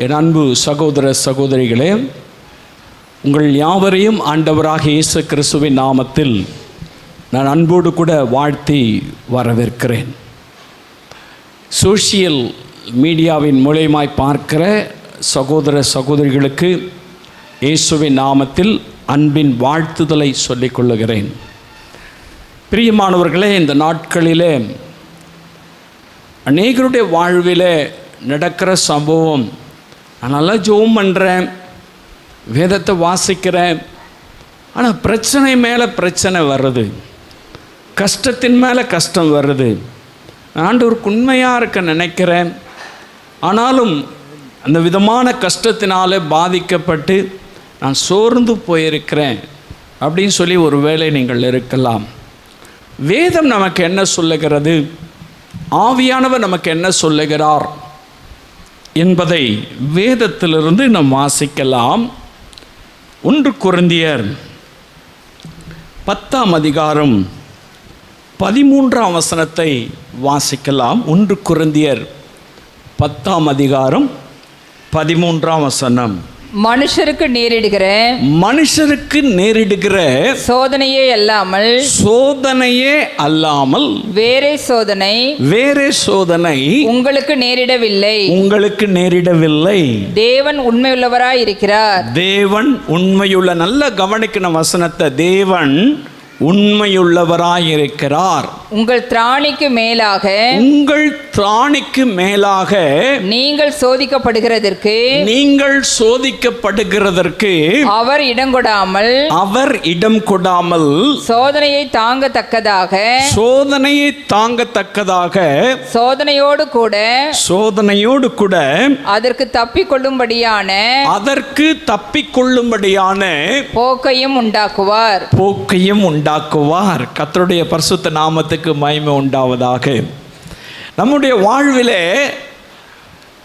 என் அன்பு சகோதர சகோதரிகளே, உங்கள் யாவரையும் ஆண்டவராக இயேசு கிறிஸ்துவின் நாமத்தில் நான் அன்போடு கூட வாழ்த்தி வரவேற்கிறேன். சோஷியல் மீடியாவின் மூலமாய் பார்க்கிற சகோதர சகோதரிகளுக்கு இயேசுவின் நாமத்தில் அன்பின் வாழ்த்துதலை சொல்லிக் கொள்ளுகிறேன். பிரியமானவர்களே, இந்த நாட்களிலே அநேகருடைய வாழ்வில் நடக்கிற சம்பவம், நான் நல்லா ஜெபம் பண்ணுறேன், வேதத்தை வாசிக்கிறேன், ஆனால் பிரச்சனை மேலே பிரச்சனை வருது, கஷ்டத்தின் மேலே கஷ்டம் வருது. ஆண்டவருக்கு உண்மையாக இருக்க நினைக்கிறேன், ஆனாலும் அந்த விதமான கஷ்டத்தினால பாதிக்கப்பட்டு நான் சோர்ந்து போயிருக்கிறேன் அப்படின்னு சொல்லி ஒரு வேளை நீங்கள் இருக்கலாம். வேதம் நமக்கு என்ன சொல்லுகிறது, ஆவியானவர் நமக்கு என்ன சொல்லுகிறார் என்பதை வேதத்திலிருந்து நாம் வாசிக்கலாம். 1 கொரிந்தியர் 10ஆம் அதிகாரம் 13ஆம் வசனத்தை வாசிக்கலாம். 1 கொரிந்தியர் 10ஆம் அதிகாரம் 13ஆம் வசனம். மனுஷருக்கு நேரிடுகிற சோதனையே அல்லாமல் வேறே சோதனை உங்களுக்கு நேரிடவில்லை. தேவன் உண்மையுள்ளவராய் இருக்கிறார். தேவன் உண்மையுள்ள, நல்ல கவனிக்கணும் வசனத்தை, தேவன் உண்மையுள்ளவராயிருக்கிறார். உங்கள் திராணிக்கு மேலாக நீங்கள் சோதிக்கப்படுகிறதற்கு அவர் இடம் கொடாமல் சோதனையை தாங்கத்தக்கதாக சோதனையோடு கூட அதற்கு தப்பிக்கொள்ளும்படியான போக்கையும் உண்டாக்குவார். கர்த்தருடைய பரிசுத்த நாமத்துக்கு மகிமை உண்டாவதாக. நம்முடைய வாழ்விலே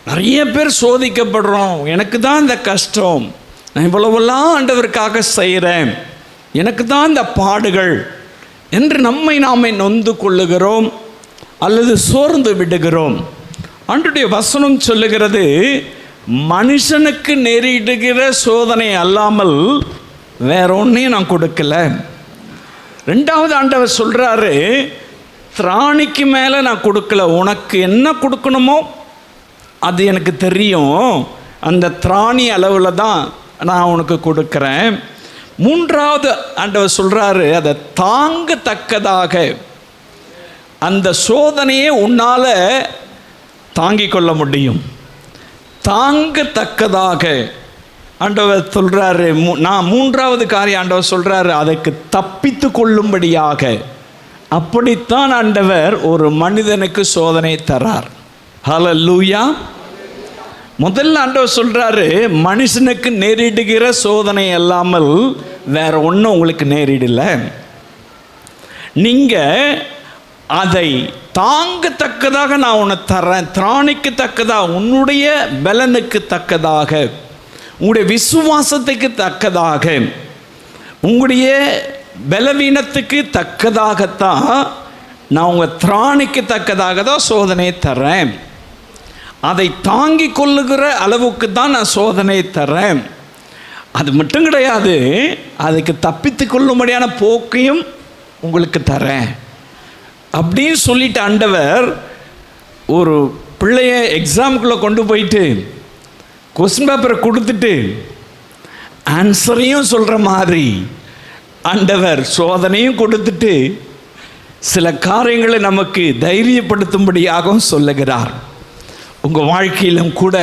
நிறைய பேர் சோதிக்கப்படுறோம். எனக்கு தான் இந்த கஷ்டம், நான் இவ்வளவெல்லாம் ஆண்டவருக்காக செய்கிறேன், எனக்கு தான் இந்த பாடுகள் என்று நம்மை நாமே நொந்து கொள்ளுகிறோம் அல்லது சோர்ந்து விடுகிறோம். ஆண்டவருடைய வசனம் சொல்லுகிறது, மனுஷனுக்கு நேரிடுகிற சோதனை அல்லாமல் வேற ஒன்றையும் நான் கொடுக்கல. 2வது ஆண்டவர் சொல்கிறாரு, திராணிக்கு மேலே நான் கொடுக்கல, உனக்கு என்ன கொடுக்கணுமோ அது எனக்கு தெரியும், அந்த திராணி அளவில் தான் நான் உனக்கு கொடுக்குறேன். 3வது ஆண்டவர் சொல்கிறாரு, அதை தாங்கத்தக்கதாக, அந்த சோதனையை உன்னால் தாங்கிக் கொள்ள முடியும், தாங்கத்தக்கதாக ஆண்டவர் சொல்கிறாரு. நான் 3வது காரியம் ஆண்டவர் சொல்கிறாரு, அதுக்கு தப்பித்து கொள்ளும்படியாக. அப்படித்தான் ஆண்டவர் ஒரு மனிதனுக்கு சோதனை தரார். ஹல்லேலூயா. முதல்ல ஆண்டவர் சொல்கிறாரு, மனுஷனுக்கு நேரிடுகிற சோதனை அல்லாமல் வேற ஒன்றும் உங்களுக்கு நேரிடல, நீங்கள் அதை தாங்கத்தக்கதாக நான் உன்னை தரேன், திராணிக்கு தக்கதாக, உன்னுடைய பலனுக்கு தக்கதாக, உங்களுடைய விசுவாசத்துக்கு தக்கதாக, உங்களுடைய பலவீனத்துக்கு தக்கதாகத்தான் நான் உங்கள் திராணிக்கு தக்கதாக தான் சோதனையை தரேன். அதை தாங்கி கொள்ளுகிற அளவுக்கு தான் நான் சோதனையை தரேன். அது மட்டும் கிடையாது, அதுக்கு தப்பித்து கொள்ளும்படியான போக்கையும் உங்களுக்கு தரேன் அப்படின்னு சொல்லிட்டு ஆண்டவர் ஒரு பிள்ளைய எக்ஸாமுக்குள்ளே கொண்டு போயிட்டு கொஸ்டின் பேப்பரை கொடுத்துட்டு ஆன்சரையும் சொல்கிற மாதிரி ஆண்டவர் சோதனையும் கொடுத்துட்டு சில காரியங்களை நமக்கு தைரியப்படுத்தும்படியாகவும் சொல்லுகிறார். உங்கள் வாழ்க்கையிலும் கூட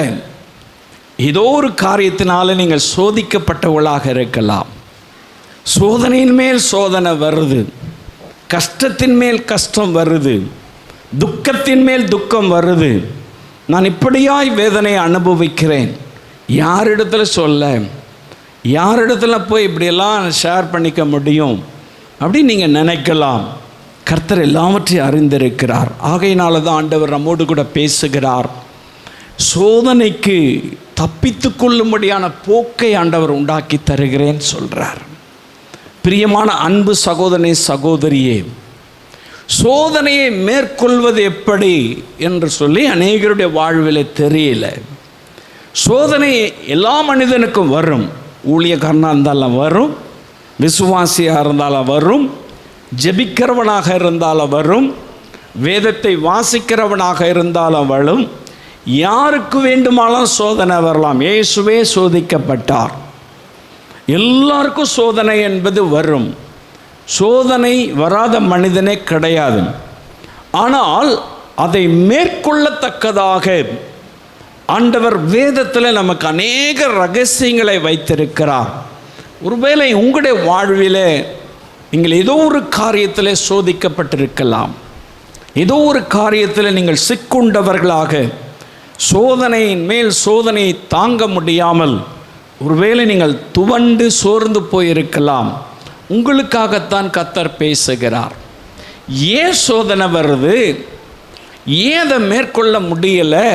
ஏதோ ஒரு காரியத்தினால நீங்கள் சோதிக்கப்பட்டவர்களாக இருக்கலாம். சோதனையின் மேல் சோதனை வருது, கஷ்டத்தின் மேல் கஷ்டம் வருது, துக்கத்தின் மேல் துக்கம் வருது. நான் இப்படியாய் வேதனையை அனுபவிக்கிறேன், யாரிடத்தில் சொல்ல, யாரிடத்துல போய் இப்படியெல்லாம் ஷேர் பண்ணிக்க முடியும் அப்படின்னு நீங்கள் நினைக்கலாம். கர்த்தர் எல்லாவற்றையும் அறிந்திருக்கிறார். ஆகையினால தான் ஆண்டவர் நம்மோடு கூட பேசுகிறார். சோதனைக்கு தப்பித்து கொள்ளும்படியான போக்கை ஆண்டவர் உண்டாக்கி தருகிறேன்னு சொல்கிறார். பிரியமான அன்பு சகோதரனே சகோதரியே, சோதனையை மேற்கொள்வது எப்படி என்று சொல்லி அநேகருடைய வாழ்வில் தெரியல. சோதனை எல்லா மனிதனுக்கும் வரும். ஊழியக்காரனாக இருந்தாலும் வரும், விசுவாசியாக இருந்தாலும் வரும், ஜெபிக்கிறவனாக இருந்தாலும் வரும், வேதத்தை வாசிக்கிறவனாக இருந்தாலும் வரும். யாருக்கு வேண்டுமானாலும் சோதனை வரலாம். இயேசுவே சோதிக்கப்பட்டார். எல்லாருக்கும் சோதனை என்பது வரும். சோதனை வராத மனிதனே கிடையாது. ஆனால் அதை மேற்கொள்ளத்தக்கதாக ஆண்டவர் வேதத்தில் நமக்கு அநேக ரகசியங்களை வைத்திருக்கிறார். ஒருவேளை உங்களுடைய வாழ்விலே நீங்கள் ஏதோ ஒரு காரியத்தில் சோதிக்கப்பட்டிருக்கலாம். ஏதோ ஒரு காரியத்தில் நீங்கள் சிக்குண்டவர்களாக சோதனையின் மேல் சோதனையை தாங்க முடியாமல் ஒருவேளை நீங்கள் துவண்டு சோர்ந்து போயிருக்கலாம். உங்களுக்காகத்தான் கர்த்தர் பேசுகிறார். ஏன் சோதனை வருது, ஏன் அதை மேற்கொள்ள முடியலை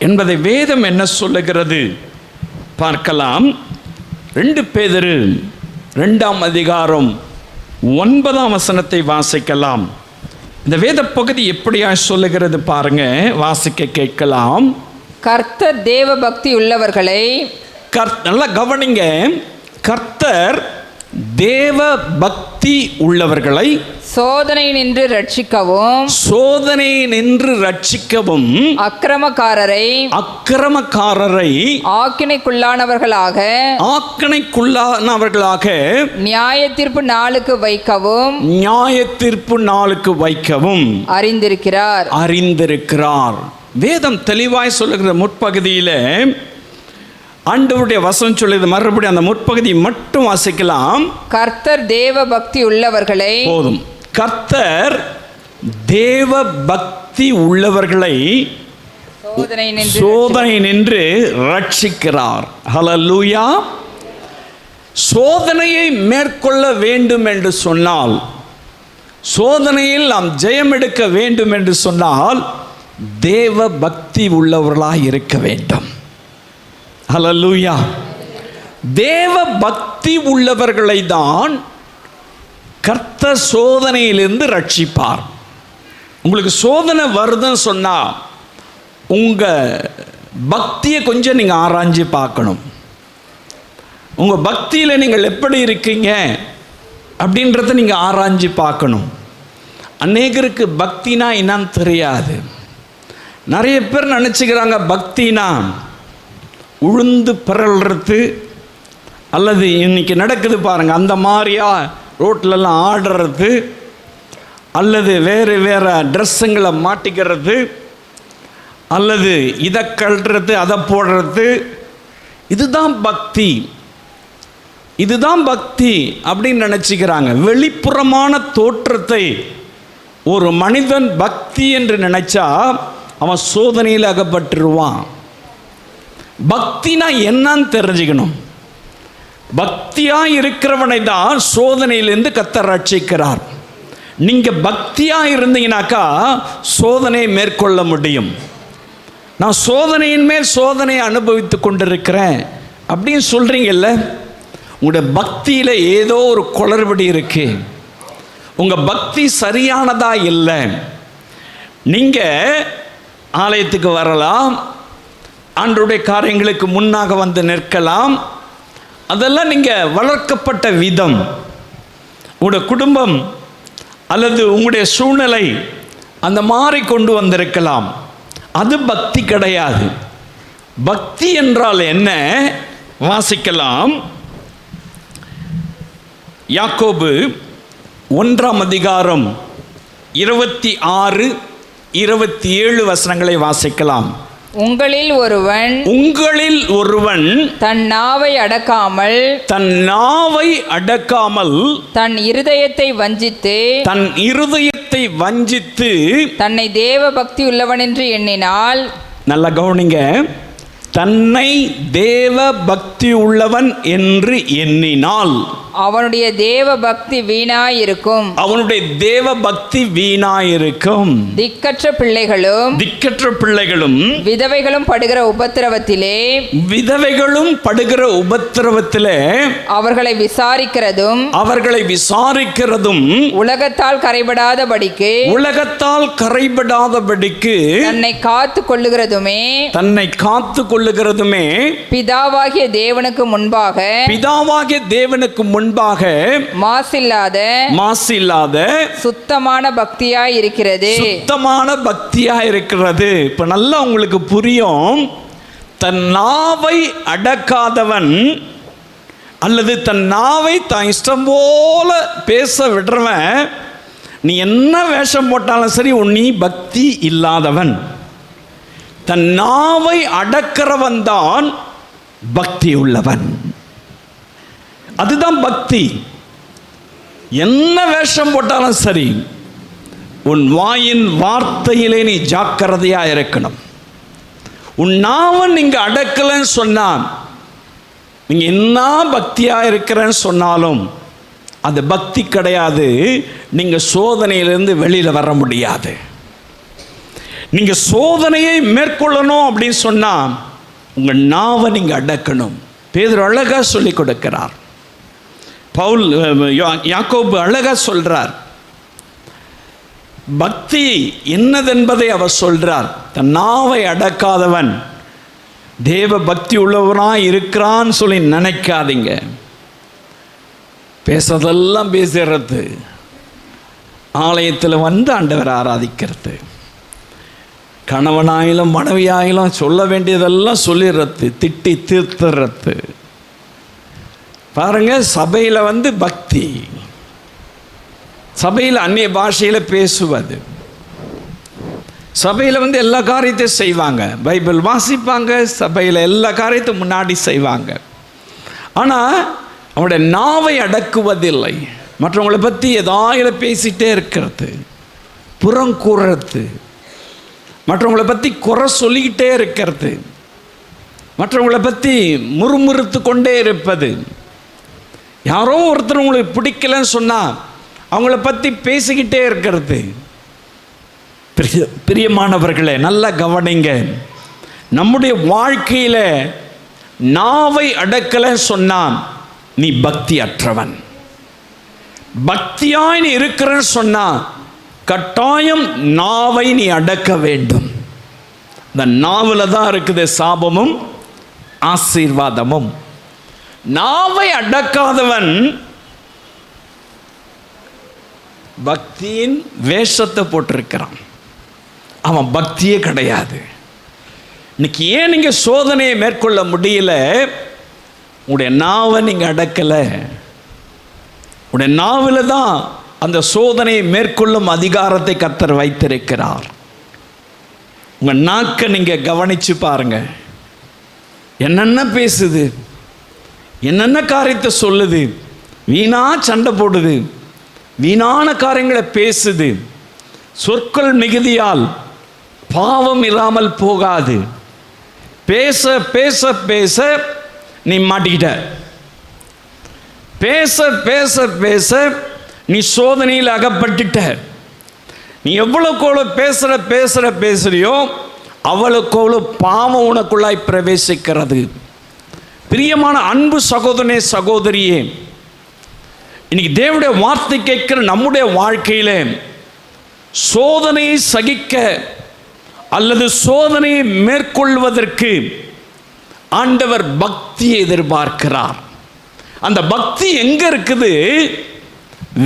என்பதை வேதம் என்ன சொல்லுகிறது பார்க்கலாம். 2 பேதுரு 2ஆம் அதிகாரம் 9ஆம் வசனத்தை வாசிக்கலாம். இந்த வேத பகுதி எப்படியா சொல்லுகிறது பாருங்க, வாசிக்க கேட்கலாம். கர்த்தர் தேவ பக்தி உள்ளவர்களை, நல்லா கவனிங்க, கர்த்தர் தேவ பக்தி உள்ளவர்களை சோதனை நின்று ரட்சிக்கவும், சோதனை நின்று ரட்சிக்கவும், அக்கிரமக்காரரை ஆக்கினைக்குள்ளானவர்களாக நியாய தீர்ப்பு நாளுக்கு வைக்கவும் அறிந்திருக்கிறார். வேதம் தெளிவாய் சொல்லுகிற முற்பகுதியில் ஆண்டவருடைய வசனம் சொல்லுது. மறுபடியும் அந்த முற்பகுதி மட்டும் வாசிக்கலாம். கர்த்தர் தேவ பக்தி உள்ளவர்களை, போதும், கர்த்தர் தேவ பக்தி உள்ளவர்களை சோதனை நின்று ரட்சிக்கிறார். ஹல்லேலூயா. சோதனையை மேற்கொள்ள வேண்டும் என்று சொன்னால், சோதனையில் நாம் ஜெயம் எடுக்க வேண்டும் என்று சொன்னால் தேவ பக்தி உள்ளவர்களாக இருக்க வேண்டும். ஹல்லேலூயா. தேவ பக்தி உள்ளவர்களை தான் கர்த்தர் சோதனையிலிருந்து ரட்சிப்பார். உங்களுக்கு சோதனை வருதுன்னு சொன்னால் உங்கள் பக்தியை கொஞ்சம் நீங்கள் ஆராய்ஞ்சு பார்க்கணும். உங்கள் பக்தியில் நீங்கள் எப்படி இருக்கீங்க அப்படின்றத நீங்கள் ஆராய்ஞ்சு பார்க்கணும். அநேகருக்கு பக்தினா என்னன்னு தெரியாது. நிறைய பேர் நினச்சிக்கிறாங்க பக்தினா உழுந்து பிறல்றது, அல்லது இன்னைக்கு நடக்குது பாருங்கள் அந்த மாதிரியா ரோட்லெல்லாம் ஆடுறது, அல்லது வேறு வேறு ட்ரெஸ்ஸுங்களை மாட்டிக்கிறது, அல்லது இதை கழுறது அதை போடுறது, இதுதான் பக்தி, இதுதான் பக்தி அப்படின்னு நினச்சிக்கிறாங்க. வெளிப்புறமான தோற்றத்தை ஒரு மனிதன் பக்தி என்று நினைச்சா அவன் சோதனையில் அகப்பட்டுருவான். பக்தினா என்னன்னு தெரிஞ்சுக்கணும். பக்தியாக இருக்கிறவனை தான் சோதனையிலிருந்து கர்த்தர் ரட்சிக்கிறார். நீங்கள் பக்தியாக இருந்தீங்கன்னாக்கா சோதனையை மேற்கொள்ள முடியும். நான் சோதனையின் மேல் சோதனையை அனுபவித்து கொண்டிருக்கிறேன் அப்படின்னு சொல்கிறீங்கல்ல, உங்களுடைய பக்தியில் ஏதோ ஒரு குளறுபடி இருக்குது. உங்கள் பக்தி சரியானதாக இல்லை. நீங்கள் ஆலயத்துக்கு வரலாம், ஆண்டவருடைய காரியங்களுக்கு முன்னாக வந்து நிற்கலாம், அதெல்லாம் நீங்கள் வளர்க்கப்பட்ட விதம், உங்களுடைய குடும்பம் அல்லது உங்களுடைய சூழ்நிலை அந்த மாதிரி கொண்டு வந்திருக்கலாம். அது பக்தி கிடையாது. பக்தி என்றால் என்ன வாசிக்கலாம். யாக்கோபு 1ஆம் அதிகாரம் 26, 27 வசனங்களை வாசிக்கலாம். உங்களில் ஒருவன் தன் நாவை அடக்காமல் தன் இருதயத்தை வஞ்சித்து தன்னை தேவ பக்தி உள்ளவன் என்று எண்ணினால், நல்ல கவனிங்க, தன்னை தேவ பக்தி உள்ளவன் என்று எண்ணினால் அவனுடைய தேவ பக்தி வீணாயிருக்கும். அவனுடைய தேவ பக்தி வீணாயிருக்கும். திக்கற்ற பிள்ளைகளும் விதவைகளும் படுகிற உபத்திரவத்திலே அவர்களை விசாரிக்கிறதும் உலகத்தால் கரைபடாதபடிக்கு தன்னை காத்து கொள்ளுகிறதுமே பிதாவாகிய தேவனுக்கு முன்பாக மாசில்லாத சுத்தமான பக்தியாய் இருக்கிறது. இப்ப நல்லா உங்களுக்கு புரியும். தன் நாவை அடக்காதவன் அல்லது தன் நாவை தான் இஷ்டம் போல பேச விடுறவன், நீ என்ன வேஷம் போட்டாலும் சரி, நீ பக்தி இல்லாதவன். தன் நாவை அடக்கிறவன் தான் பக்தி உள்ளவன். அதுதான் பக்தி. என்ன வேஷம் போட்டாலும் சரி, உன் வாயின் வார்த்தையிலே நீ ஜாக்கிரதையா இருக்கணும். உன் நாவன் நீங்க அடக்கலன்னு சொன்னா, நீங்க என்ன பக்தியா இருக்கிறேன்னு சொன்னாலும் அது பக்தி கிடையாது. நீங்க சோதனையிலிருந்து வெளியில வர முடியாது. நீங்க சோதனையை மேற்கொள்ளணும் அப்படின்னு சொன்னா உங்க நாவை நீங்க அடக்கணும். பேதுரு அழகா சொல்லி கொடுக்கிறார். யாக்கோபு அழகா சொல்றார். பக்தி என்னதென்பதை அவர் சொல்றார். தன் நாவை அடக்காதவன் தேவ பக்தி உள்ளவனாய் இருக்கிறான்னு சொல்லி நினைக்காதீங்க. பேசுறதெல்லாம் பேசுறது, ஆலயத்தில் வந்து ஆண்டவரை ஆராதிக்கிறது, கணவனாயிலும் மனைவியாயிலும் சொல்ல வேண்டியதெல்லாம் சொல்லிடுறது, திட்டி தீர்த்துறது. பாருங்க, சபையில் வந்து பக்தி, சபையில் அந்நிய பாஷையில் பேசுவது, சபையில் வந்து எல்லா காரியத்தையும் செய்வாங்க, பைபிள் வாசிப்பாங்க, சபையில் எல்லா காரியத்தையும் முன்னாடி செய்வாங்க. ஆனால் அவனுடைய நாவை அடக்குவதில்லை. மற்றவங்களை பற்றி ஏதாவது பேசிகிட்டே இருக்கிறது, புறம் கூறுறது, மற்றவங்களை பற்றி குறை சொல்லிக்கிட்டே இருக்கிறது, மற்றவங்களை பற்றி முறுமுறுத்து கொண்டே இருப்பது. யாரோ ஒருத்தர் உங்களுக்கு பிடிக்கலன்னு சொன்னால் அவங்கள பற்றி பேசிக்கிட்டே இருக்கிறது. பிரியமானவர்களே, நல்லா கவனிங்க. நம்முடைய வாழ்க்கையில் நாவை அடக்கலைன்னு சொன்னால் நீ பக்தி அற்றவன். பக்தியாய் நீ இருக்கிறன்னு சொன்னால் கட்டாயம் நாவை நீ அடக்க வேண்டும். இந்த நாவில் தான் இருக்குது சாபமும் ஆசீர்வாதமும். நாவை அடக்காதவன் பக்தியின் வேஷத்தை போட்டிருக்கிறான். அவன் பக்தியே கிடையாது. இன்னைக்கு ஏன் நீங்க சோதனையை மேற்கொள்ள முடியல? உடைய நாவை நீங்க அடக்கலை. உடைய நாவில் தான் அந்த சோதனையை மேற்கொள்ளும் அதிகாரத்தை கர்த்தர் வைத்திருக்கிறார். உங்க நாக்கை நீங்க கவனிச்சு பாருங்க. என்னென்ன பேசுது, என்னென்ன காரியத்தை சொல்லுது, வீணா சண்டை போடுது, வீணான காரியங்களை பேசுது. சொற்கள் மிகுதியால் பாவம் இல்லாமல் போகாது. பேச பேச பேச நீ மாட்டிக்கிட்ட. பேச பேச பேச நீ சோதனையில் அகப்பட்டுட்ட. நீ எவ்வளவுக்கு பேசுறியோ அவ்வளவுக்கு பாவம் உனக்குள்ளாய் பிரவேசிக்கிறது. பிரியமான அன்பு சகோதரனே, சகோதரியே, இன்னைக்கு தேவனுடைய வார்த்தை கேட்கிற நம்முடைய வாழ்க்கையில சோதனையை சகிக்க அல்லது சோதனையை மேற்கொள்வதற்கு ஆண்டவர் பக்தியை எதிர்பார்க்கிறார். அந்த பக்தி எங்க இருக்குது?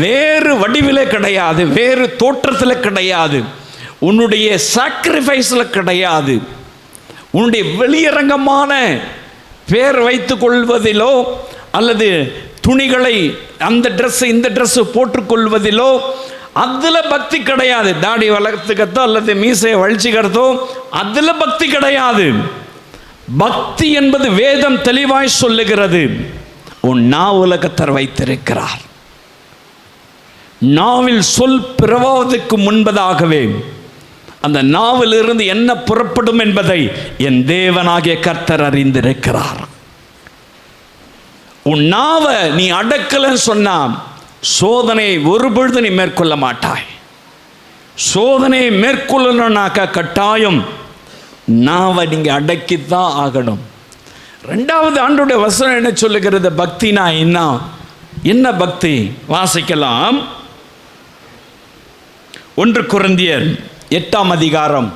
வேறு வடிவிலே கிடையாது, வேறு தோற்றத்தில் கிடையாது, உன்னுடைய சாக்ரிஃபைஸில் கிடையாது, உன்னுடைய வெளியரங்கமான பேர் வைத்துக் கொள்வதிலோ அல்லது துணிகளை அந்த ட்ரெஸ் இந்த ட்ரெஸ் போட்டுக்கொள்வதிலோ அதில் பக்தி கிடையாது. தாடி வளர்த்துக்கிறதோ அல்லது மீசையை வழிச்சுக்கிறதோ அதில் பக்தி கிடையாது. பக்தி என்பது வேதம் தெளிவாய் சொல்லுகிறது. உன் நாவில் கர்த்தர் வைத்திருக்கிறார். நாவில் சொல் பிறவாவதற்கு முன்பதாகவே அந்த நாவில் இருந்து என்ன புறப்படும் என்பதை என் தேவனாகிய கர்த்தர் அறிந்திருக்கிறார். உன் நாவை நீ அடக்கலன்னு சொன்னா சோதனை ஒரு பொழுது நீ மேற்கொள்ள மாட்டாய். சோதனையை மேற்கொள்ளணும்னாக்கா கட்டாயம் நாவை நீங்க அடக்கித்தான் ஆகணும். ரெண்டாவது ஆண்டோடைய வசனம் என்ன சொல்லுகிறது? பக்தினா என்ன பக்தி? வாசிக்கலாம். 1 கொரிந்தியர் 8ஆம் அதிகாரம்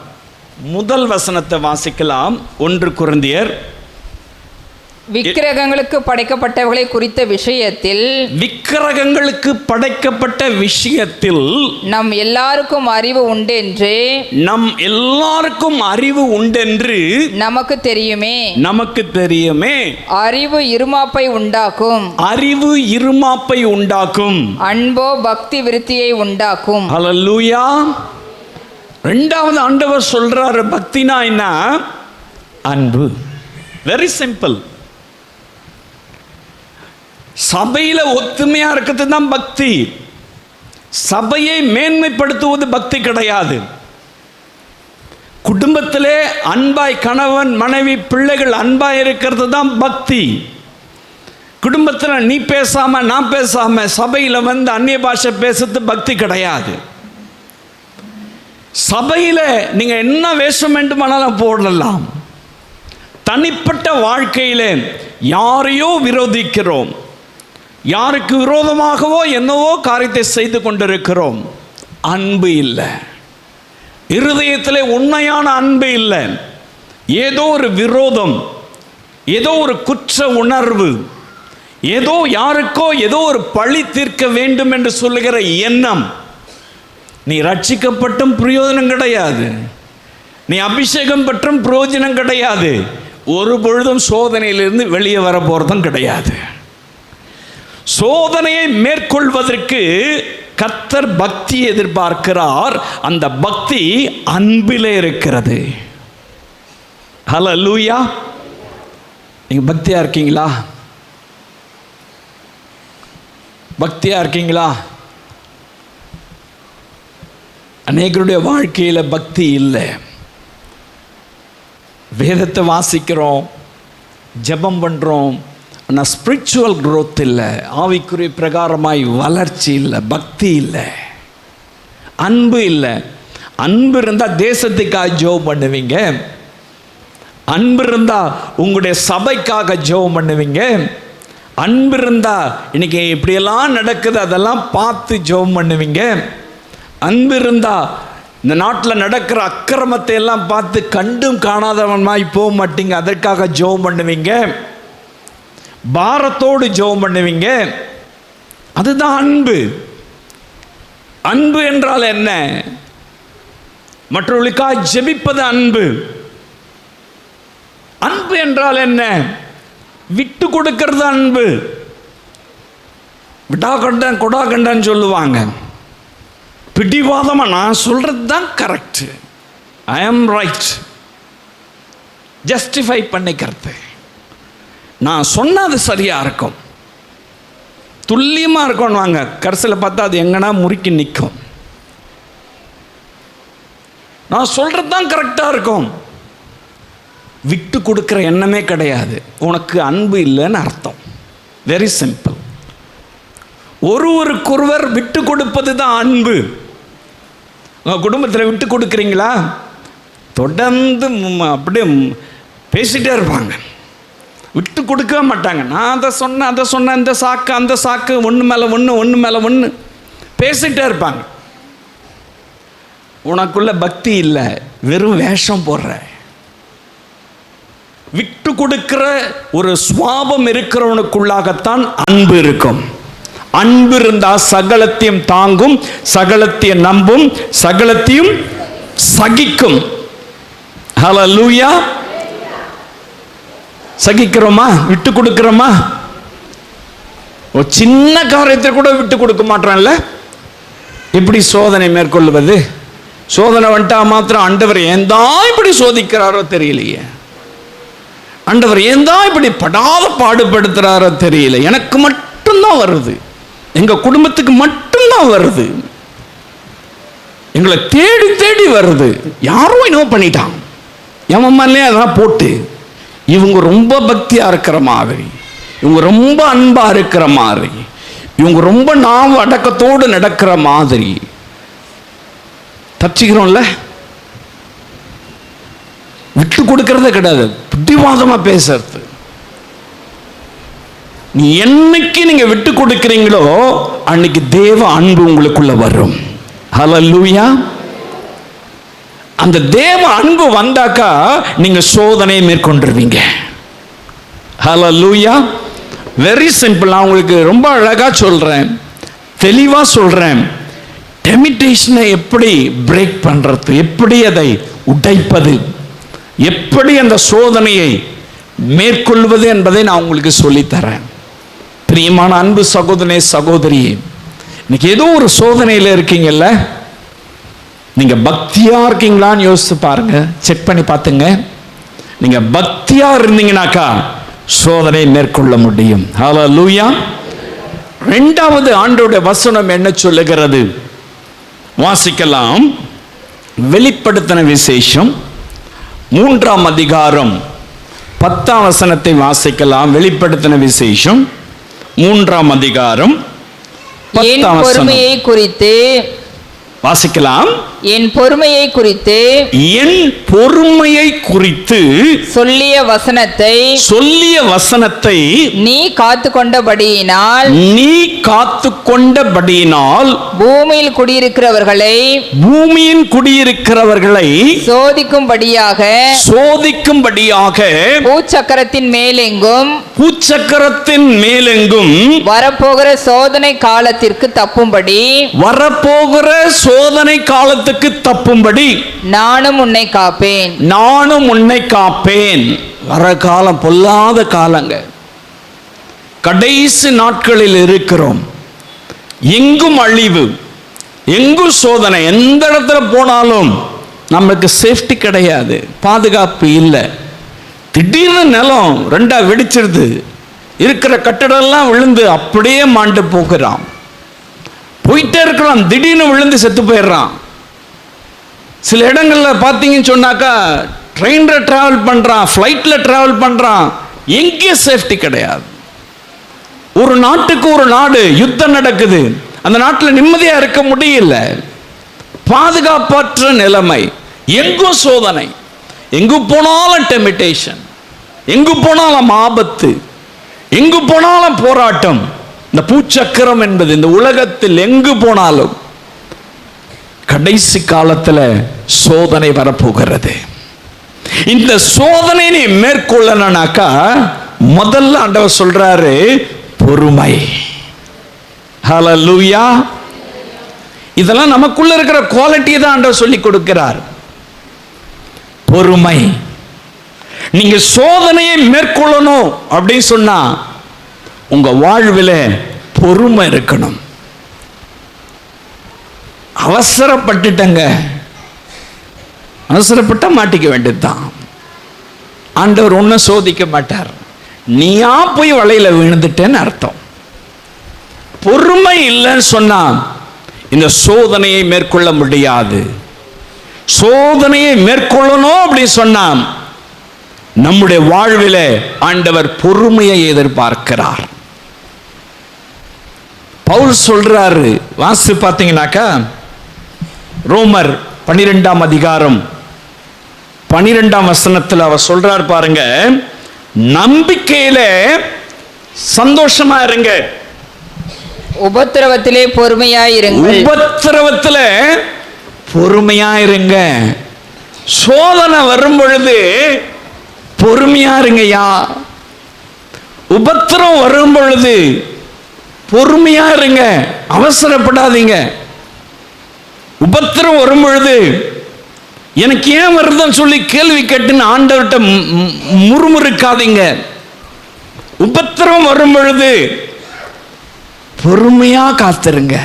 முதல் வசனத்தை வாசிக்கலாம். 1 கொரிந்தியர். விக்கிரகங்களுக்கு படைக்கப்பட்டவர்களை குறித்த விஷயத்தில், விக்கிரகங்களுக்கு படைக்கப்பட்ட விஷயத்தில் நம் எல்லாருக்கும் அறிவு உண்டென்று நமக்கு தெரியுமே. அறிவு இருமாப்பை உண்டாக்கும், அன்போ பக்தி விருத்தியை உண்டாக்கும். ஹல்லேலூயா. ரெண்டாவது ஆண்டவர் சொல்றாரு பக்தினா என்ன? அன்பு. Very simple. சபையில ஒத்துமையா இருக்கிறது தான் பக்தி. சபையை மேன்மைப்படுத்துவது பக்தி கிடையாது. குடும்பத்திலே அன்பாய் கணவன் மனைவி பிள்ளைகள் அன்பாய் இருக்கிறது தான் பக்தி. குடும்பத்தில் நீ பேசாம நான் பேசாம சபையில வந்து அந்நிய பாஷை பேசுறது பக்தி கிடையாது. சபையில நீங்க என்ன வேஷம் வேண்டுமானாலும் போடலாம். தனிப்பட்ட வாழ்க்கையிலே யாரையோ விரோதிக்கிறோம், யாருக்கு விரோதமாகவோ என்னவோ காரியத்தை செய்து கொண்டிருக்கிறோம். அன்பு இல்லை, இருதயத்திலே உண்மையான அன்பு இல்லை. ஏதோ ஒரு விரோதம், ஏதோ ஒரு குற்ற உணர்வு, ஏதோ யாருக்கோ ஏதோ ஒரு பழி தீர்க்க வேண்டும் என்று சொல்லுகிற எண்ணம். நீ ரட்சிக்கப்பட்டும் பிரயோஜனம் கிடையாது, நீ அபிஷேகம் பெற்றும் பிரயோஜனம் கிடையாது. ஒரு பொழுதும் சோதனையிலிருந்து வெளியே வர போறதும் கிடையாது. சோதனையை மேற்கொள்வதற்கு கர்த்தர் பக்தி எதிர்பார்க்கிறார். அந்த பக்தி அன்பிலே இருக்கிறது. ஹல்லேலூயா. நீங்க பக்தியா இருக்கீங்களா? பக்தியா இருக்கீங்களா? அநேகருடைய வாழ்க்கையில பக்தி இல்லை. வேதத்தை வாசிக்கிறோம், ஜெபம் பண்றோம், ஆனால் ஸ்பிரிச்சுவல் growth இல்லை, ஆவிக்குரிய பிரகாரமாய் வளர்ச்சி இல்லை, பக்தி இல்லை, அன்பு இல்லை. அன்பு இருந்தால் தேசத்துக்காக ஜெபம் பண்ணுவீங்க, அன்பு இருந்தால் உங்களுடைய சபைக்காக ஜெபம் பண்ணுவீங்க, அன்பு இருந்தால் இன்னைக்கு இப்படியெல்லாம் நடக்குது அதெல்லாம் பார்த்து ஜெபம் பண்ணுவீங்க, அன்பு இருந்தால் இந்த நாட்டில் நடக்கிற அக்கிரமத்தை எல்லாம் பார்த்து கண்டும் காணாதவனாய் போக மாட்டீங்க, அதற்காக ஜெபம் பண்ணுவீங்க, பாரத்தோடு ஜெபம் பண்ணுவீங்க. அதுதான் அன்பு. அன்பு என்றால் என்ன? மற்றவர்களுக்காக ஜெபிப்பது அன்பு. அன்பு என்றால் என்ன? விட்டு கொடுக்கிறது அன்பு. விடா கண்டன் கொடா கண்டன் சொல்லுவாங்க. பிடிவாதமா நான் சொல்றது தான் கரெக்ட், ஐ ஆம் ரைட், ஜஸ்டிஃபை பண்ணிக்கிறது. நான் சொன்னது சரியா இருக்கும், துல்லியமா இருக்கும் வாங்க, கடைசியில் பார்த்தா அது எங்கன்னா முறுக்கி நிற்கும். நான் சொல்றது தான் கரெக்டா இருக்கும். விட்டு கொடுக்கிற எண்ணமே கிடையாது. உனக்கு அன்பு இல்லைன்னு அர்த்தம். Very simple. ஒருவருக்கொருவர் விட்டு கொடுப்பது தான் அன்பு. உங்கள் குடும்பத்தில் விட்டு கொடுக்குறீங்களா? தொடர்ந்து அப்படியே பேசிகிட்டே இருப்பாங்க, விட்டு கொடுக்க மாட்டாங்க. நான் அதை சொன்னேன் இந்த சாக்கு அந்த சாக்கு, ஒன்று மேலே ஒன்று பேசிகிட்டே இருப்பாங்க. உனக்குள்ள பக்தி இல்லை, வெறும் வேஷம் போடுற. விட்டு கொடுக்கிற ஒரு சுவாபம் இருக்கிறவனுக்குள்ளாகத்தான் அன்பு இருக்கும். அன்பு இருந்தால் சகலத்தையும் தாங்கும், சகலத்தையும் நம்பும், சகலத்தையும் சகிக்கும். ஹல்லேலூயா. சகிக்கிறோமா? விட்டு கொடுக்கிறோமா? ஒரு சின்ன காரியத்தை கூட விட்டு கொடுக்க மாட்டோம்ல. எப்படி சோதனை மேற்கொள்வது? சோதனை வந்துட்டா மாத்திரம் ஆண்டவர் ஏன் தான் இப்படி சோதிக்கிறாரோ தெரியலையே, ஆண்டவர் ஏன் தான் இப்படி படாத பாடுபடுத்துறாரோ தெரியல. எனக்கு மட்டும்தான் வருது, எங்க குடும்பத்துக்கு மட்டும்தான் வருது, எங்களை தேடி தேடி வருது. யாரோ என்னவோ பண்ணிட்டான், எவன் மேலே அதெல்லாம் போட்டு இவங்க ரொம்ப பக்தியா இருக்கிற மாதிரி, இவங்க ரொம்ப அன்பா இருக்கிற மாதிரி, இவங்க ரொம்ப நாவ அடக்கத்தோடு நடக்கிற மாதிரி தப்பிக்கிறோம்ல. விட்டு கொடுக்கறதே கிடையாது, புத்திவாதமா பேசுறது. நீ என்னைக்கு நீங்க விட்டு கொடுக்கிறீங்களோ அன்னைக்கு தேவ அன்பு உங்களுக்குள்ள வரும். ஹல்லேலூயா. அந்த தேவ அன்பு வந்தாக்கா நீங்க சோதனையை மேற்கொண்டுருவீங்க. ஹல்லேலூயா. Very simple. நான் உங்களுக்கு ரொம்ப அழகா சொல்றேன், தெளிவா சொல்றேன். டெமிடேஷனை எப்படி பிரேக் பண்றது, எப்படி அதை உடைப்பது, எப்படி அந்த சோதனையை மேற்கொள்வது என்பதை நான் உங்களுக்கு சொல்லித்தரேன். பிரியமான அன்பு சகோதரனே, சகோதரியே, இன்னைக்கு ஏதோ ஒரு சோதனையில் இருக்கீங்கல்ல, நீங்க பக்தியா இருக்கீங்களான்னு யோசிச்சு பாருங்க, செக் பண்ணி பார்த்துங்க. நீங்க பக்தியா இருந்தீங்கன்னாக்கா சோதனை மேற்கொள்ள முடியும். ஹல்லேலூயா. இரண்டாவது ஆண்டவருடைய வசனம் என்ன சொல்லுகிறது வாசிக்கலாம். வெளிப்படுத்தின விசேஷம் 3ஆம் அதிகாரம் 10ஆம் வசனத்தை வாசிக்கலாம். வெளிப்படுத்தின விசேஷம் 3ஆம் அதிகாரம் 10ஆம் வசனம். பொறுமையை குறித்து வாசிக்கலாம். என் பொறுமையை குறித்து, என் பொறுமையை குறித்து சொல்லிய வசனத்தை நீ காத்து கொண்டபடியினால் பூமியின் குடியிருக்கிறவர்களை சோதிக்கும்படியாக பூச்சக்கரத்தின் மேலெங்கும் வரப்போகிற சோதனை காலத்திற்கு தப்பும்படி நானும் உன்னை காப்பேன். வர காலம் பொல்லாத காலங்க, கடைசி நாட்களில் இருக்கிறோம். எங்கும் அழிவு, எங்கும் சோதனை. எந்த இடத்துல போனாலும் நம்மளுக்கு சேஃப்டி கிடையாது, பாதுகாப்பு இல்லை. திடீர்னு நிலம் ரெண்டா வெடிச்சிருது, இருக்கிற கட்டடம்லாம் விழுந்து அப்படியே மாண்டு போகிறான். போயிட்டே இருக்கிறான், திடீர்னு விழுந்து செத்து போயிடுறான். சில இடங்களில் பார்த்தீங்கன்னு சொன்னாக்கா ட்ரெயினில் ட்ராவல் பண்ணுறான், ஃப்ளைட்டில் ட்ராவல் பண்ணுறான், எங்கேயும் சேஃப்டி கிடையாது. ஒரு நாட்டுக்கு ஒரு நாடு யுத்தம் நடக்குது, அந்த நாட்டில் நிம்மதியாக இருக்க முடியல, பாதுகாப்பற்ற நிலைமை, எங்கும் சோதனை, எங்கு போனாலும் டெமிடேஷன், எங்கு போனாலும் ஆபத்து, எங்கு போனாலும் போராட்டம். இந்த பூச்சக்கரம் என்பது இந்த உலகத்தில் எங்கு போனாலும் கடைசி காலத்தில் சோதனை வரப்போகிறது. இந்த சோதனை நீ மேற்கொள்ளனாக்கா முதல்ல ஆண்டவர் சொல்றாரு பொறுமை. ஹல்லேலூயா. இதெல்லாம் நமக்குள்ள இருக்கிற குவாலிட்டியை தான் ஆண்டவர் சொல்லி கொடுக்கிறார். பொறுமை. நீங்க சோதனையை மேற்கொள்ளணும் அப்படின்னு சொன்னா உங்க வாழ்வில் பொறுமை இருக்கணும். அவசரப்பட்டுட்டங்க, அவசரப்பட்டா மாட்டிக்க வேண்டியதுதான். ஆண்டவர் ஒன்னும் சோதிக்க மாட்டார், நீயா போய் வலையில விழுந்துட்டேன்னு அர்த்தம். பொறுமை இல்லைன்னு சொன்னா இந்த சோதனையை மேற்கொள்ள முடியாது. சோதனையை மேற்கொள்ளணும் அப்படின்னு சொன்னா நம்முடைய வாழ்வில் ஆண்டவர் பொறுமையை எதிர்பார்க்கிறார். பவுல் சொல்றாரு, வாசி பார்த்தீங்கன்னாக்கா ரோமர் 12ஆம் அதிகாரம் 12ஆம் வசனத்தில் அவர் சொல்றார் பாருங்க, நம்பிக்கையில சந்தோஷமா இருங்க, உபத்திரவத்திலே பொறுமையாயிருங்கள். உபத்திரவத்துல பொறுமையாயிருங்க. சோதனை வரும் பொழுது பொறுமையா இருங்கய்யா. உபத்திரம் வரும் பொழுது பொறுமையா இருங்க, அவசரப்படாதீங்க. உபத்திரம் வரும் பொழுது எனக்கு ஏன் வருதுன்னு சொல்லி கேள்வி கேட்டுன்னு ஆண்டவர்கிட்ட முறுமுறுக்காதீங்க. உபத்திரம் வரும் பொழுது பொறுமையா காத்திருங்க.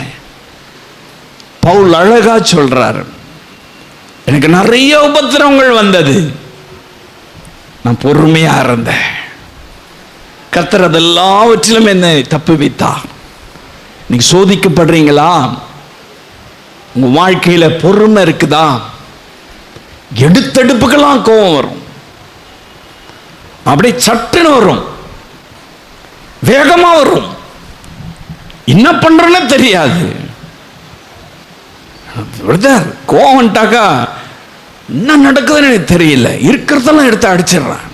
பவுல் அழகா சொல்றாரு, எனக்கு நிறைய உபத்திரங்கள் வந்தது, நான் பொறுமையா இருந்தேன், கர்த்தர் அதெல்லாவற்றிலும் என்னை தப்புவித்தார். நீங்க சோதிக்கப்படுறீங்களா? உங்க வாழ்க்கையில பொறுமை இருக்குதா? எடுத்தெடுப்புக்கெல்லாம் கோபம் வரும், அப்படியே சட்டுன்னு வரும். வேகமா வரும், என்ன பண்றேன்னு தெரியாது. கோவம் வந்துட்டாக்கா என்ன நடக்குதுன்னு எனக்கு தெரியல, இருக்கிறதெல்லாம் எடுத்து அடிச்சிடுறான்,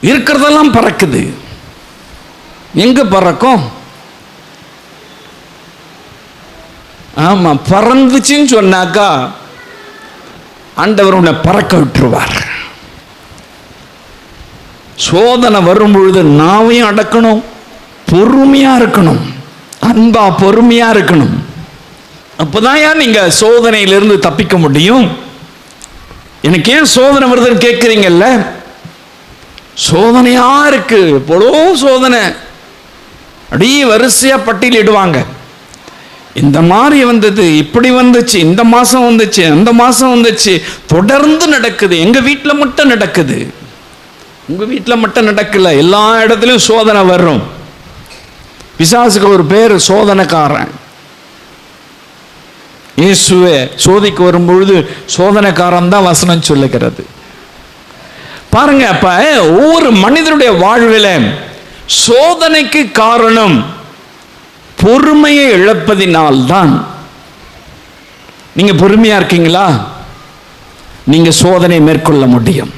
இருக்கிறதெல்லாம் பறக்குது. எங்க பறக்கும்? ஆமா, பறந்துச்சுன்னு சொன்னாக்கா ஆண்டவர் உன்னை பறக்க விட்டுருவார். சோதனை வரும் பொழுது நாவையும் அடக்கணும், பொறுமையா இருக்கணும், அன்பா பொறுமையா இருக்கணும். அப்பதான் நீங்க சோதனையிலிருந்து தப்பிக்க முடியும். எனக்கு ஏன் சோதனை வருதுன்னு கேட்குறீங்கல்ல? சோதனையா இருக்கு, எவ்வளோ சோதனை, அப்படியே வரிசையா பட்டியலிடுவாங்க. இந்த மாதிரி வந்தது, இப்படி வந்துச்சு, இந்த மாசம் வந்துச்சு, அந்த மாசம் வந்துச்சு, தொடர்ந்து நடக்குது. எங்க வீட்டில் மட்டும் நடக்குது, உங்க வீட்டில் மட்டும் நடக்கல, எல்லா இடத்துலையும் சோதனை வரும். பிசாசுக்கு ஒரு பேர் சோதனைக்காரன். இயேசுவே சோதிக்க வரும் பொழுது சோதனைக்காரன் தான் வசனம் சொல்லுகிறது. பாருங்க, அப்ப ஒவ்வொரு மனிதனுடைய வாழ்வில் சோதனைக்கு காரணம் பொறுமையை இழப்பதினால்தான். நீங்க பொறுமையா இருக்கீங்களா? நீங்க சோதனை மேற்கொள்ள முடியும்.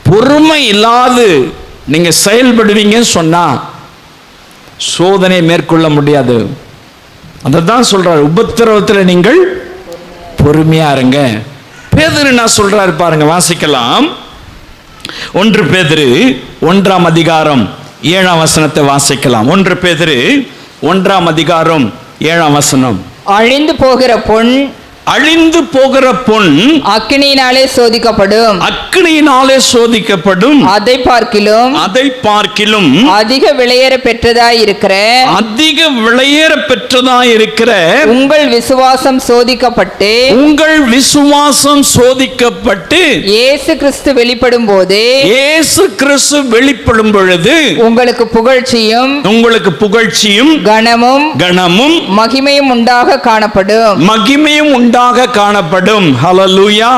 பொறுமை இல்லாது நீங்க செயல்படுவீங்கன்னு சொன்னா சோதனை மேற்கொள்ள முடியாது. அதான் சொல்றாரு, உபத்திரவத்தில் நீங்கள் பொறுமையா இருங்க. பேதுரு என்ன சொல்றாரு பாருங்க, வாசிக்கலாம். 1 பேதுரு 1ஆம் அதிகாரம் 7ஆம் வசனத்தை வாசிக்கலாம். 1 பேதுரு 1ஆம் அதிகாரம் 7ஆம் வசனம். அழிந்து போகிற பொன் அக்கினியினாலே சோதிக்கப்படும், அக்கினியினாலே சோதிக்கப்படும், அதை பார்க்கிலும் அதிக விலையேற பெற்றதாய் இருக்கிற உங்கள் விசுவாசம் சோதிக்கப்பட்டு இயேசு கிறிஸ்து வெளிப்படும் பொழுது உங்களுக்கு புகழ்ச்சியும் கனமும் மகிமையும் உண்டாக காணப்படும். ஹல்லேலூயா.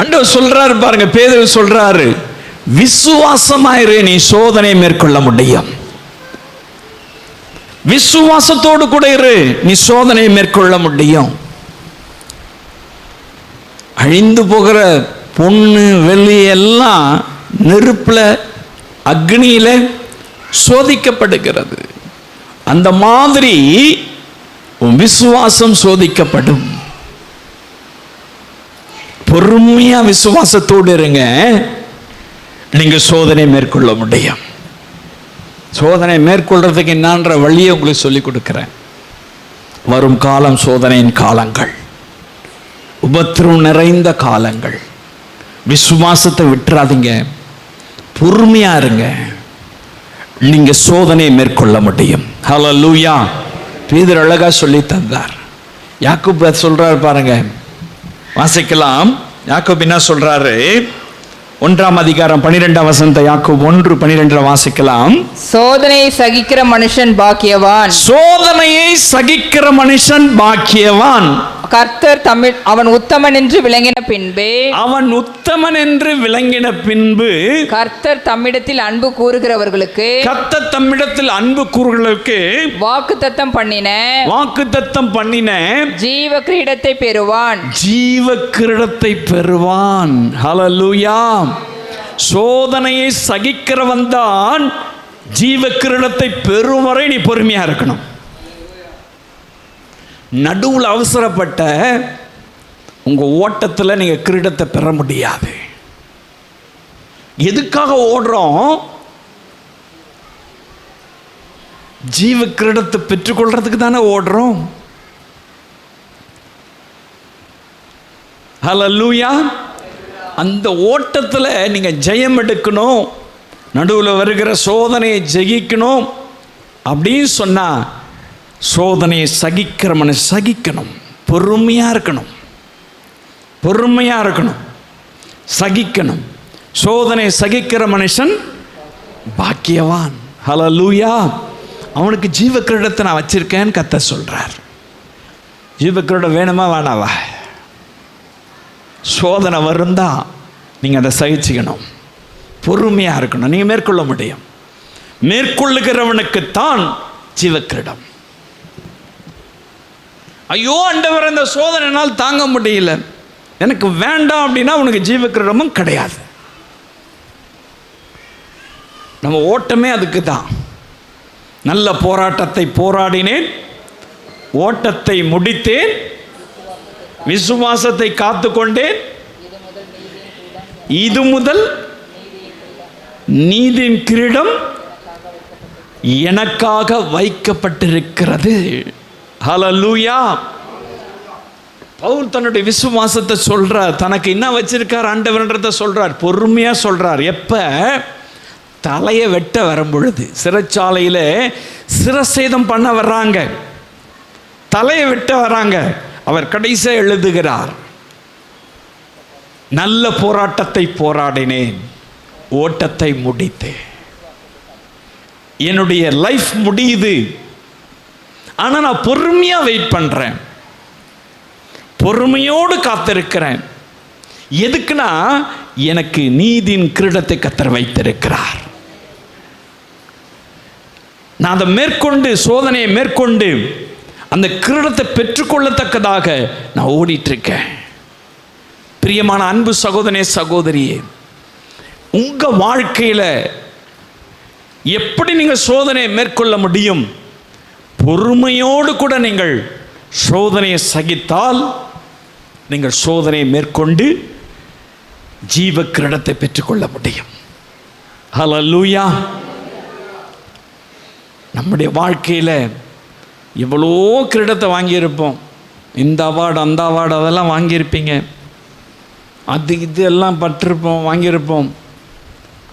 ஆண்டவர் சொல்றாரு பாருங்க, பேதுரு சொல்றாரு, விசுவாசமாயிரு, நீ சோதனை மேற்கொள்ள முடியும். விசுவாசத்தோடு கூட இரு, நீ சோதனை மேற்கொள்ள முடியும். அழிந்து போகிற பொண்ணு வெள்ளி எல்லாம் நெருப்புல அக்னியில சோதிக்கப்படுகிறது. அந்த மாதிரி உன் விசுவாசம் சோதிக்கப்படும். பொறுமையா விசுவாசத்தோடு இருங்க, நீங்க சோதனை மேற்கொள்ள முடியும். சோதனை மேற்கொள்றதுக்கு என்னன்ற வழியை உங்களுக்கு சொல்லிக் கொடுக்கிறேன். வரும் காலம் சோதனையின் காலங்கள், உபத்திரம் நிறைந்த காலங்கள். விசுவாசத்தை விட்டுறாதீங்க, பொறுமையா இருங்க, நீங்க சோதனையை மேற்கொள்ள முடியும். ஹல்லேலூயா. பேதுரு அழகா சொல்லி தந்தார். யாக்கோபு சொல்றாரு பாருங்க, வாசிக்கலாம். யாக்கோபு என்ன சொல்றாரு? 1ஆம் அதிகாரம் 12ஆம் வசனத்தை யாக்கோபு 1:12 வாசிக்கலாம். சோதனையை சகிக்கிற மனுஷன் பாக்கியவான். கர்த்தர் அவன் உத்தமன் என்று விளங்கின பின்பு கர்த்தர் தம்மிடத்தில் அன்பு கூறுகிறவர்களுக்கு வாக்குத்தத்தம் பண்ணின ஜீவ கிரீடத்தை பெறுவான். ஹல்லேலூயா. சோதனையை சகிக்கிறவன் தான் ஜீவ கிரீடத்தை பெறும் வரை நீ பொறுமையா இருக்கணும். நடுவில் அவசரப்பட்ட உங்க ஓட்டத்தில் நீங்க கிரீடத்தை பெற முடியாது. எதுக்காக ஓடுறோம்? ஜீவ கிரீடத்தை பெற்றுக்கொள்றதுக்கு தானே ஓடுறோம். ஹல்லேலூயா. அந்த ஓட்டத்தில் நீங்க ஜெயம் எடுக்கணும், நடுவில் வருகிற சோதனையை ஜெயிக்கணும் அப்படின்னு சொன்னா சோதனையை சகிக்கிற மனுஷன் சகிக்கணும், பொறுமையா இருக்கணும், சகிக்கணும். சோதனை சகிக்கிற மனுஷன் பாக்கியவான். ஹல்லேலூயா. அவனுக்கு ஜீவ கிரீடத்தை நான் வச்சிருக்கேன்னு கர்த்தர் சொல்றார். ஜீவ கிரீடம் வேணுமா வேணாவா? சோதனை வருந்தா நீங்க அதை சகிச்சுக்கணும், பொறுமையாக இருக்கணும். நீங்கள் மேற்கொள்ள முடியும். மேற்கொள்ளுகிறவனுக்குத்தான் ஜீவக்கிரீடம். ஐயோ ஆண்டவர், இந்த சோதனைனால் தாங்க முடியல, எனக்கு வேண்டாம் அப்படின்னா உனக்கு ஜீவக்கிரீடமும் கிடையாது. நம்ம ஓட்டமே அதுக்கு தான். நல்ல போராட்டத்தை போராடினேன், ஓட்டத்தை முடித்தேன், விசுவாசத்தை காத்து கொண்டேன், இது முதல் நீதியின் கிரீடம் எனக்காக வைக்கப்பட்டிருக்கிறது. ஹல்லேலூயா. பவுல் தன்னுடைய விசுவாசத்தை சொல்றார், தனக்கு என்ன வச்சிருக்கார் ஆண்டவர்ன்றதை சொல்றார், பொறுமையா சொல்றார். எப்ப தலையை வெட்ட வரும் பொழுது, சிறைச்சாலையில் சிரசேதம் பண்ண வர்றாங்க, தலையை வெட்ட வராங்க, அவர் கடைசியாக எழுதுகிறார், நல்ல போராட்டத்தை போராடினேன், ஓட்டத்தை முடித்தேன். என்னுடைய லைஃப் முடியுது, ஆனால் நான் பொறுமையாக வெயிட் பண்ணுறேன், பொறுமையோடு காத்திருக்கிறேன். எதுக்குன்னா எனக்கு நீதியின் கிரீடத்தை கர்த்தர் வைத்திருக்கிறார். நான் அதை மேற்கொண்டு, சோதனையை மேற்கொண்டு அந்த கிரீடத்தை பெற்றுக்கொள்ளத்தக்கதாக நான் ஓடிட்டு இருக்கேன். பிரியமான அன்பு சகோதரனே, சகோதரியே, உங்க வாழ்க்கையில் எப்படி நீங்கள் சோதனையை மேற்கொள்ள முடியும்? பொறுமையோடு கூட நீங்கள் சோதனையை சகித்தால் நீங்கள் சோதனையை மேற்கொண்டு ஜீவ கிரீடத்தை பெற்றுக்கொள்ள முடியும். ஹல்லேலூயா. நம்முடைய வாழ்க்கையில் எவ்வளோ கிரீடத்தை வாங்கியிருப்போம். இந்த அவார்டு, அந்த அவார்டு, அதெல்லாம் வாங்கியிருப்பீங்க. அது இது எல்லாம் பட்டிருப்போம், வாங்கியிருப்போம்.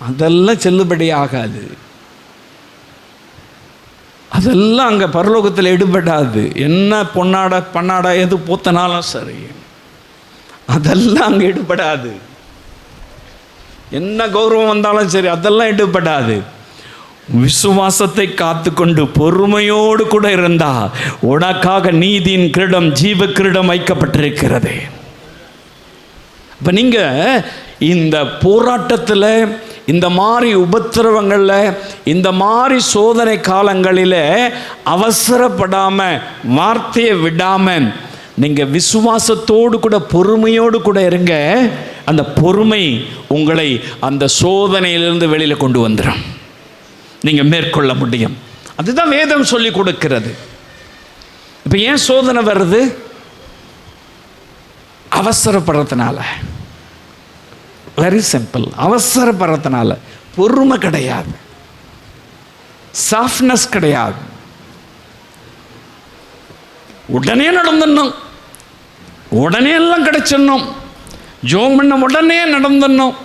அதெல்லாம் செல்லுபடி ஆகாது. அதெல்லாம் அங்கே பரலோகத்தில் எடுபடாது. என்ன பொன்னாடா பண்ணாடா எது போத்தனாலும் சரி, அதெல்லாம் அங்கே எடுபடாது. என்ன கௌரவம் வந்தாலும் சரி, அதெல்லாம் எடுபடாது. விசுவாசத்தை காத்துக்கொண்டு பொறுமையோடு கூட இருந்தா உனக்காக நீதியின் கிரீடம், ஜீவ கிரீடம் வைக்கப்பட்டிருக்கிறது. இப்போ நீங்கள் இந்த போராட்டத்தில், இந்த மாதிரி உபத்திரவங்களில், இந்த மாதிரி சோதனை காலங்களில் அவசரப்படாமல், வார்த்தையை விடாமல், நீங்கள் விசுவாசத்தோடு கூட பொறுமையோடு கூட இருங்க. அந்த பொறுமை உங்களை அந்த சோதனையிலிருந்து வெளியில் கொண்டு வந்துடும். நீங்கள் மேற்கொள்ள முடியும். அதுதான் வேதம் சொல்லி கொடுக்கிறது. இப்போ ஏன் சோதனை வருது? அவசரப்படுறதுனால. Very simple. அவசரப்படுறதுனால. பொறுமை கிடையாது, சாஃப்ட்னஸ் கிடையாது. உடனே நடந்துடணும், உடனே எல்லாம் கிடைச்சிடணும், ஜோம் பண்ண உடனே நடந்துடணும்.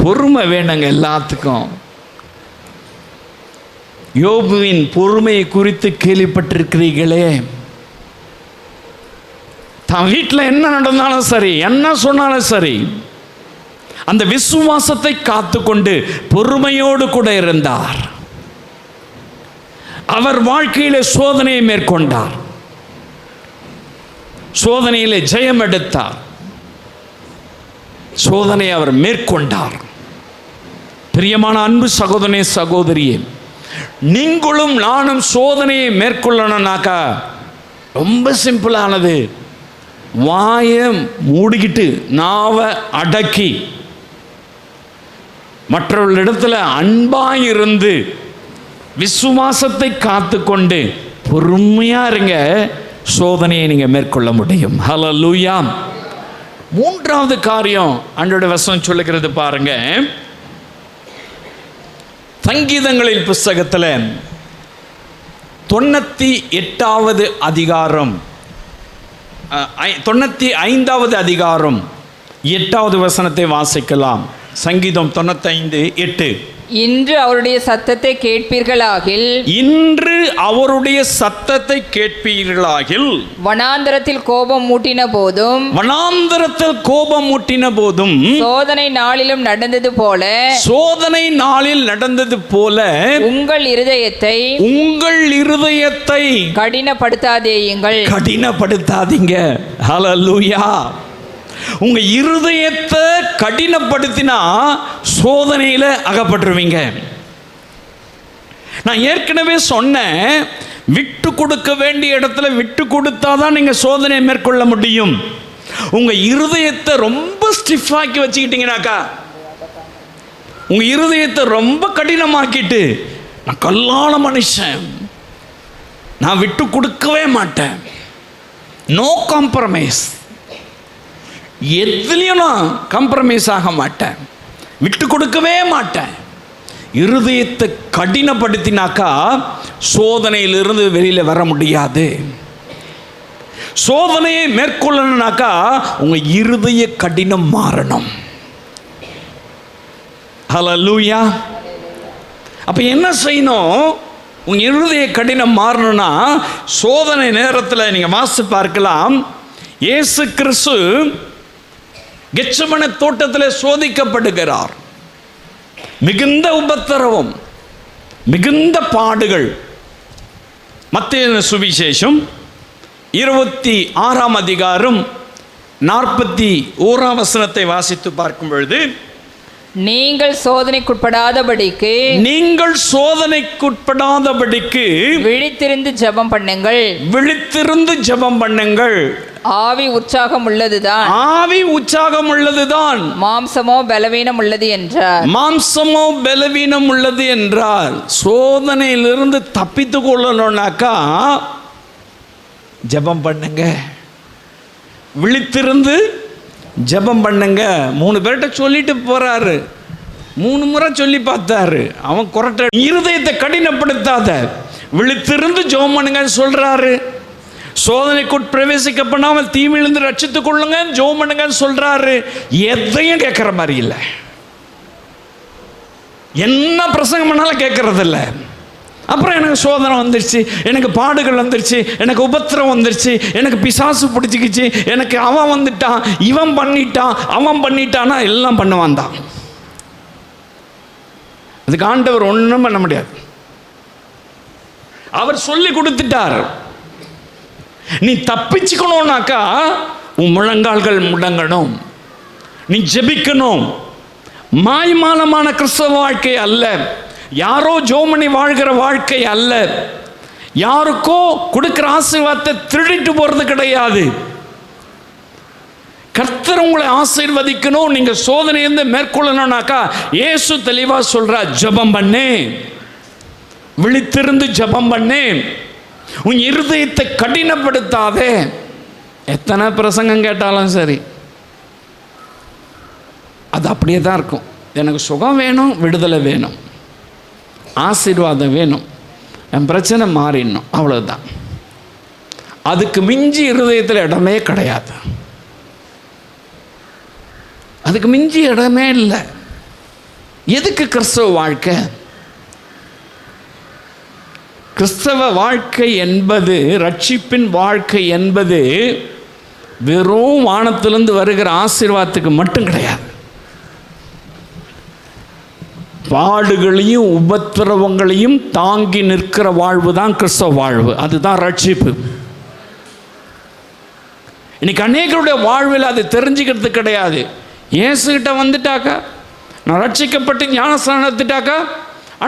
பொறுமை வேணுங்க எல்லாத்துக்கும். யோபுவின் பொறுமையை குறித்து கேள்விப்பட்டிருக்கிறீர்களே. தான் வீட்டில் என்ன நடந்தாலும் சரி, என்ன சொன்னாலும் சரி, அந்த விசுவாசத்தை காத்துக்கொண்டு பொறுமையோடு கூட இருந்தார். அவர் வாழ்க்கையிலே சோதனையை மேற்கொண்டார், சோதனையிலே ஜெயம் எடுத்தார், சோதனையை அவர் மேற்கொண்டார். பிரியமான அன்பு சகோதரனே, சகோதரியே, நீங்களும் நானும் சோதனையை மேற்கொள்ளணும்னாக்கா ரொம்ப சிம்பிளானது. வாயை மூடிக்கிட்டு, நாவை அடக்கி, மற்றவர்களிடத்தில் அன்பாயிருந்து விசுவாசத்தை காத்துக்கொண்டு பொறுமையா இருங்க. சோதனையை நீங்க மேற்கொள்ள முடியும். ஹல்லேலூயா. மூன்றாவது காரியம் ஆண்டவருடைய வசனம் சொல்லுகிறது பாருங்க. சங்கீதங்களின் புஸ்தகத்தில் 98வது அதிகாரம், 95வது அதிகாரம் 8வது வசனத்தை வாசிக்கலாம். சங்கீதம் 95:8. இன்று அவருடைய சத்தத்தை கேட்பீர்களாகில், இன்று அவருடைய சத்தத்தை கேட்பீர்களாகில், வனாந்தரத்தில் கோபம் மூட்டின போதும், வனாந்தரத்தில் கோபம் மூட்டின போதும், சோதனை நாளிலும் நடந்தது போல, சோதனை நாளில் நடந்தது போல, உங்கள் இருதயத்தை கடினப்படுத்தாதேயுங்கள். கடினப்படுத்தாதீங்க. ஹல்லேலூயா. உங்க இருதயத்தை கடினப்படுத்தினா சோதனையில அகப்பட்டுருவீங்க. நான் ஏற்கனவே சொன்னேன், விட்டு கொடுக்க வேண்டிய இடத்துல விட்டு கொடுத்தாதான் நீங்க சோதனையை மேற்கொள்ள முடியும். உங்க இருதயத்தை ரொம்ப ஸ்டிஃபாக்கி வச்சுக்கிட்டீங்கன்னாக்கா, உங்க இருதயத்தை ரொம்ப கடினமாக்கிட்டு, நான் கல்லான மனுஷன், நான் விட்டு கொடுக்கவே மாட்டேன், நோ காம்ப்ரமைஸ், எதுலையும் நான் காம்ப்ரமைஸ் ஆக மாட்டேன், விட்டு கொடுக்கவே மாட்டேன், இருதயத்தை கடினப்படுத்தினாக்கா சோதனையிலிருந்து வெளியில வர முடியாது. சோதனையை மேற்கொள்ளணும்னாக்கா உங்க இருதய கடினம் மாறணும். ஹல்லேலூயா. அப்ப என்ன செய்யணும்? உங்க இருதய கடினம் மாறணும்னா சோதனை நேரத்தில் நீங்க வாசித்து பார்க்கலாம். இயேசு கிறிஸ்து கெத்செமனே தோட்டத்தில் சோதிக்கப்படுகிறார். மிகுந்த உபத்திரவம், மிகுந்த பாடுகள். மத்தேயு சுவிசேஷம் 26ஆம் அதிகாரம் 41ஆம் வசனத்தை வாசித்து பார்க்கும் பொழுது, நீங்கள் சோதனைக்குட்படாதபடிக்கு விழித்திருந்து ஜெபம் பண்ணுங்கள். விழித்திருந்து ஜெபம் பண்ணுங்கள். ஆவி உற்சாகம் உள்ளதுதான், மாம்சமோ பலவீனம் உள்ளது என்றார். சோதனையிலிருந்து தப்பித்து கொள்ளணும்னாக்கா ஜெபம் பண்ணுங்க, விழித்திருந்து ஜெபம் பண்ணுங்க. 3 பேர்கிட்ட சொல்லிட்டு போறாரு, 3 முறை சொல்லி பார்த்தாரு. அவன் குரட்ட இருதயத்தை கடினப்படுத்தாத, விழித்திருந்து ஜெபம் பண்ணுங்க சொல்றாரு. சோதனைக்குட் பிரவேசிக்க பண்ணாமல் தீவிலிருந்து ரட்சித்துக் கொள்ளுங்க ஜெபம் பண்ணுங்க சொல்றாரு. எதையும் கேட்கிற மாதிரி இல்லை, என்ன பிரசங்கம் பண்ணாலும் கேட்கறது இல்லை. அப்புறம் எனக்கு சோதனை வந்துருச்சு, எனக்கு பாடுகள் வந்துருச்சு, எனக்கு உபத்திரம் வந்துருச்சு, எனக்கு பிசாசு பிடிச்சிக்கிச்சு, எனக்கு அவன் வந்துட்டான், இவன் பண்ணிட்டான், அவன் பண்ணிட்டானா எல்லாம் பண்ணுவான் தான். அதுக்கு ஆண்டவர் ஒன்றும் பண்ண முடியாது. அவர் சொல்லி கொடுத்துட்டார். நீ தப்பிச்சுக்கணும்னாக்கா உன் முழங்கால்கள் முடங்கணும், நீ ஜெபிக்கணும். மாய்மாலமான கிறிஸ்தவ வாழ்க்கை அல்ல, யாரோ ஜோமணி வாழ்கிற வாழ்க்கை அல்ல, யாருக்கோ கொடுக்கிற ஆசீர்வாதத்தை திருடிட்டு போறது கிடையாது. கர்த்தர் உங்களை ஆசீர்வதிக்கணும், நீங்க சோதனையிலிருந்து மேற்கொள்ளணும்னாக்கா இயேசு தெளிவா சொல்றார், ஜெபம் பண்ணு, விழித்திருந்து ஜெபம் பண்ணு, உன் இருதயத்தை கடினப்படுத்தாதே. எத்தனை பிரசங்கம் கேட்டாலும் சரி அது அப்படியே தான் இருக்கும். எனக்கு சுகம் வேணும், விடுதலை வேணும், ஆசீர்வாதம் வேணும், என் பிரச்சனை மாறிடணும், அவ்வளவுதான். அதுக்கு மிஞ்சி இருதயத்தில் இடமே கிடையாது, அதுக்கு மிஞ்சி இடமே இல்லை. எதுக்கு கிறிஸ்தவ வாழ்க்கை? கிறிஸ்தவ வாழ்க்கை என்பது, ரட்சிப்பின் வாழ்க்கை என்பது வெறும் வானத்திலிருந்து வருகிற ஆசீர்வாதத்துக்கு மட்டும் கிடையாது. பாடுகளையும் உபத்திரவங்களையும் தாங்கி நிற்கிற வாழ்வு தான் கிறிஸ்தவ வாழ்வு, அதுதான் ரட்சிப்பு. இன்னைக்கு அநேகருடைய வாழ்வில் அது தெரிஞ்சுக்கிறது கிடையாது. இயேசுகிட்ட வந்துட்டாக்கா, நான் ரட்சிக்கப்பட்டு ஞானஸ்நானம் எடுத்துட்டாக்கா